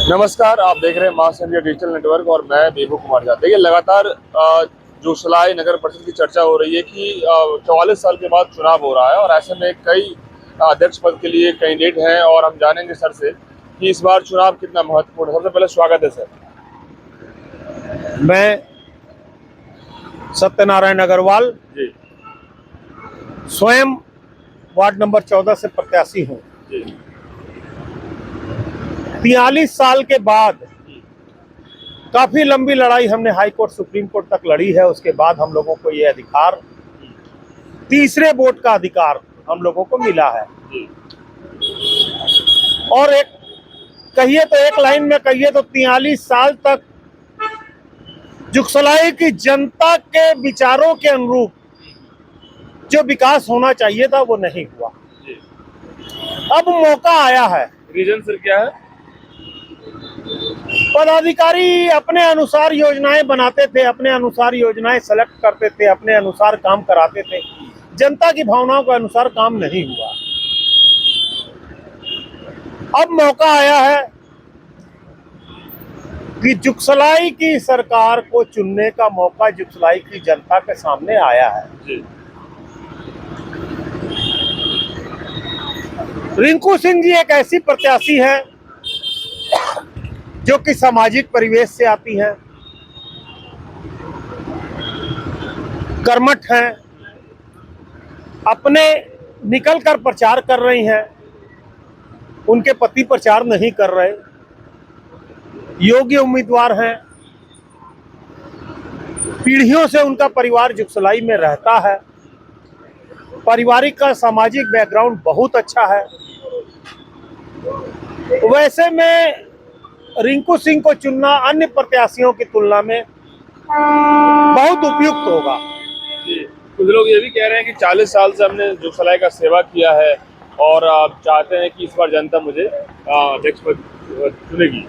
नमस्कार, आप देख रहे हैं मास इंडिया डिजिटल नेटवर्क और मैं बेबू कुमार झा। देखिए लगातार जोशलाई नगर परिषद की चर्चा हो रही है कि 44 साल के बाद चुनाव हो रहा है और ऐसे में कई अध्यक्ष पद के लिए कैंडिडेट हैं और हम जानेंगे सर से कि इस बार चुनाव कितना महत्वपूर्ण है। सबसे पहले स्वागत है सर। मैं सत्यनारायण अग्रवाल जी स्वयं वार्ड नंबर 14 से प्रत्याशी हूँ। जी 43 साल के बाद काफी लंबी लड़ाई हमने हाई कोर्ट सुप्रीम कोर्ट तक लड़ी है। उसके बाद हम लोगों को ये अधिकार, तीसरे वोट का अधिकार हम लोगों को मिला है। जी और एक कहिए तो एक लाइन में कहिए तो 43 साल तक जुगसलाई की जनता के विचारों के अनुरूप जो विकास होना चाहिए था वो नहीं हुआ। जी। अब मौका आया है। रीजन सर क्या है? पदाधिकारी अपने अनुसार योजनाएं बनाते थे, अपने अनुसार योजनाएं सेलेक्ट करते थे, अपने अनुसार काम कराते थे। जनता की भावनाओं के अनुसार काम नहीं हुआ। अब मौका आया है कि जुगसलाई की सरकार को चुनने का मौका जुगसलाई की जनता के सामने आया है। जी रिंकू सिंह जी एक ऐसी प्रत्याशी है जो कि सामाजिक परिवेश से आती हैं, कर्मठ हैं, अपने निकल कर प्रचार कर रही हैं। उनके पति प्रचार नहीं कर रहे, योग्य उम्मीदवार हैं। पीढ़ियों से उनका परिवार जुगसलाई में रहता है। पारिवारिक का सामाजिक बैकग्राउंड बहुत अच्छा है। वैसे में रिंकू सिंह को चुनना अन्य प्रत्याशियों की तुलना में बहुत उपयुक्त होगा। जी। कुछ लोग ये भी कह रहे हैं कि 40 साल से हमने जोशलाई का सेवा किया है और आप चाहते हैं कि इस बार जनता मुझे अध्यक्ष पद चुनेगी।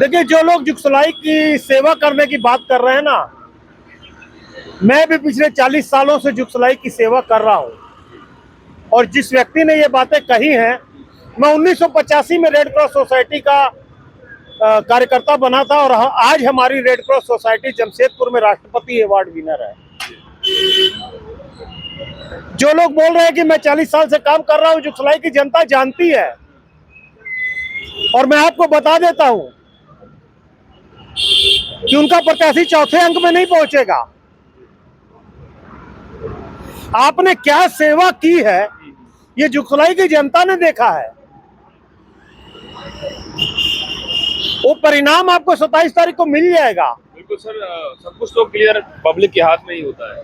देखिए, जो लोग जुगसलाई की सेवा करने की बात कर रहे हैं ना, मैं भी पिछले 40 सालों से जुगसलाई की सेवा कर रहा हूं। और जिस व्यक्ति ने ये बातें कही हैं, मैं 1985 में रेड क्रॉस सोसाइटी का कार्यकर्ता बना था और आज हमारी रेड क्रॉस सोसाइटी जमशेदपुर में राष्ट्रपति अवार्ड विनर है। जो लोग बोल रहे हैं कि मैं 40 साल से काम कर रहा हूं, जुगसलाई की जनता जानती है। और मैं आपको बता देता हूं कि उनका प्रत्याशी चौथे अंक में नहीं पहुंचेगा। आपने क्या सेवा की है ये जुगसलाई की जनता ने देखा है। वो परिणाम आपको 27 तारीख को मिल जाएगा। बिल्कुल सर, सब कुछ तो क्लियर पब्लिक के हाथ में ही होता है।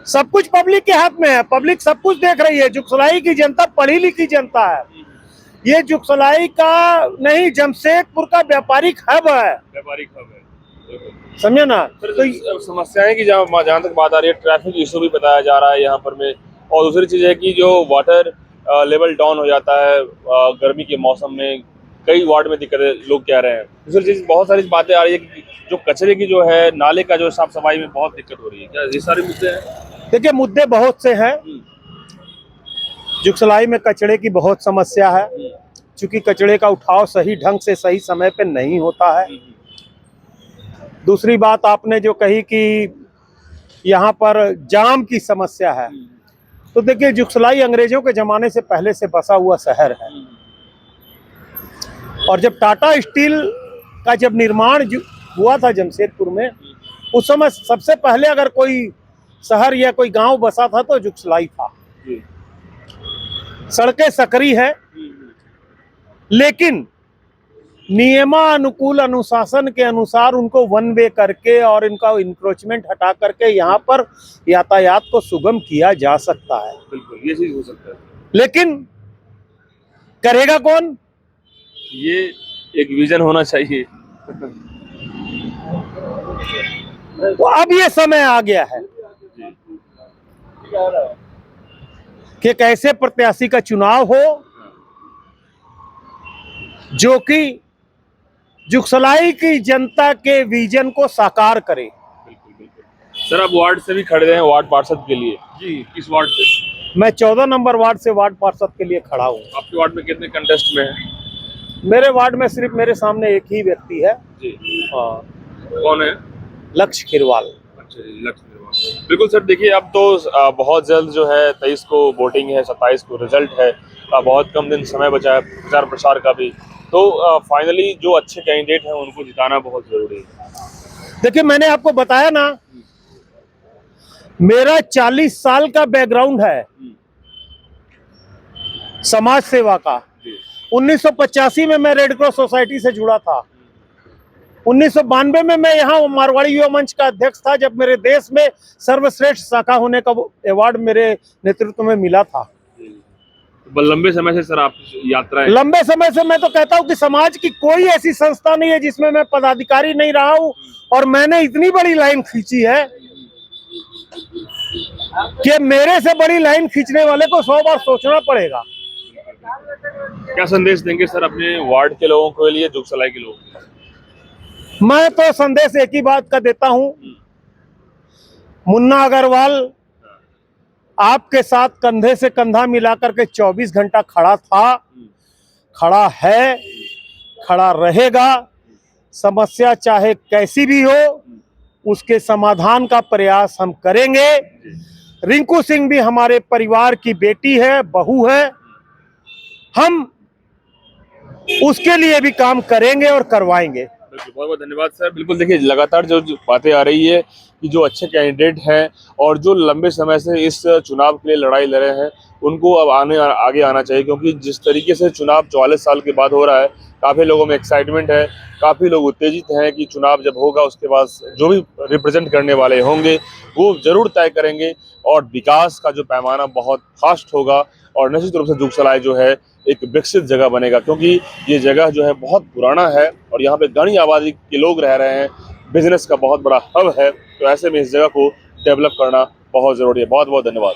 सब कुछ पब्लिक के हाथ में है। पब्लिक सब कुछ देख रही है। जुगसलाई की जनता पढ़ी लिखी जनता है। ये जुगसलाई का नहीं, जमशेदपुर का व्यापारिक हब है। व्यापारिक हब है, समझे ना। तो समस्याएं की जहाँ तक बात आ रही है, ट्रैफिक इशू भी बताया जा रहा है यहाँ पर में। और दूसरी चीज है कि जो वाटर लेवल डाउन हो जाता है गर्मी के मौसम में, कई वार्ड में दिक्कतें लोग कह रहे हैं। दूसरी चीज बहुत सारी बातें आ रही है कि जो कचरे की जो है, नाले का जो साफ सफाई में बहुत दिक्कत हो रही है। क्या ये सारे मुद्दे हैं? देखिए, मुद्दे बहुत से हैं। जुगसलाई में कचरे की बहुत समस्या है, क्योंकि कचरे का उठाव सही ढंग से सही समय पे नहीं होता है। दूसरी बात आपने जो कही कि यहाँ पर जाम की समस्या है, तो देखिए, जुगसलाई अंग्रेजों के जमाने से पहले से बसा हुआ शहर है। और जब टाटा स्टील का जब निर्माण हुआ था जमशेदपुर में, उस समय सबसे पहले अगर कोई शहर या कोई गांव बसा था तो जुगसलाई था। सड़कें सकरी है, लेकिन नियमानुकूल अनुशासन के अनुसार उनको वन वे करके और इनका इंक्रोचमेंट हटा करके यहाँ पर यातायात को सुगम किया जा सकता है। बिल्कुल, ये चीज हो सकता है, लेकिन करेगा कौन? ये एक विजन होना चाहिए। तो अब ये समय आ गया है कि एक ऐसे प्रत्याशी का चुनाव हो जो कि जुगसलाई की जनता के विजन को साकार करे। बिल्कुल बिल्कुल सर, आप वार्ड से भी खड़े हैं वार्ड पार्षद के लिए। जी, किस वार्ड से? मैं 14 नंबर वार्ड से वार्ड पार्षद के लिए खड़ा हूँ। आपके वार्ड में कितने कंटेस्ट में हैं? मेरे वार्ड में सिर्फ मेरे सामने एक ही व्यक्ति है, जी, हाँ, कौन है? लक्ष्य खीरवाल। अच्छा जी, लक्ष्य निर्वाल। बिल्कुल सर, देखिए अब तो बहुत जल्द जो है 23 को वोटिंग है, 27 को रिजल्ट है, बहुत कम दिन समय बचा है प्रचार प्रसार का भी। तो फाइनली जो अच्छे कैंडिडेट हैं उनको जिताना बहुत जरूरी है। देखिए, मैंने आपको बताया ना, मेरा 40 साल का बैकग्राउंड है समाज सेवा का। 1985 में मैं रेड क्रॉस सोसाइटी से जुड़ा था। 1992 में मैं यहाँ मारवाड़ी युवा मंच का अध्यक्ष था, जब मेरे देश में सर्वश्रेष्ठ शाखा होने का अवार्ड मेरे नेतृत्व में मिला था। लंबे समय से सर आप यात्रा है। लंबे समय से मैं तो कहता हूँ कि समाज की कोई ऐसी संस्था नहीं है जिसमें मैं पदाधिकारी नहीं रहा हूँ, और मैंने इतनी बड़ी लाइन खींची है कि मेरे से बड़ी लाइन खींचने वाले को 100 बार सोचना पड़ेगा। क्या संदेश देंगे सर अपने वार्ड के लोगों के लिए, जुगसलाई के लोगों के लिए? मैं तो संदेश एक ही बात का देता हूं, मुन्ना अग्रवाल आपके साथ कंधे से कंधा मिलाकर के 24 घंटा खड़ा था, खड़ा है, खड़ा रहेगा। समस्या चाहे कैसी भी हो, उसके समाधान का प्रयास हम करेंगे। रिंकू सिंह भी हमारे परिवार की बेटी है, बहू है, हम उसके लिए भी काम करेंगे और करवाएंगे। बहुत बहुत धन्यवाद सर। बिल्कुल, देखिए लगातार जो बातें आ रही है कि जो अच्छे कैंडिडेट हैं और जो लंबे समय से इस चुनाव के लिए लड़ाई लड़ रहे हैं, उनको अब आगे आना चाहिए, क्योंकि जिस तरीके से चुनाव 44 साल के बाद हो रहा है, काफ़ी लोगों में एक्साइटमेंट है, काफ़ी लोग उत्तेजित हैं कि चुनाव जब होगा उसके बाद जो भी रिप्रेजेंट करने वाले होंगे वो ज़रूर तय करेंगे और विकास का जो पैमाना बहुत फास्ट होगा, और निश्चित रूप से जुगसलाई जो है एक विकसित जगह बनेगा, क्योंकि ये जगह जो है बहुत पुराना है और यहाँ पे घनी आबादी के लोग रह रहे हैं, बिजनेस का बहुत बड़ा हब है। तो ऐसे में इस जगह को डेवलप करना बहुत ज़रूरी है। बहुत बहुत धन्यवाद।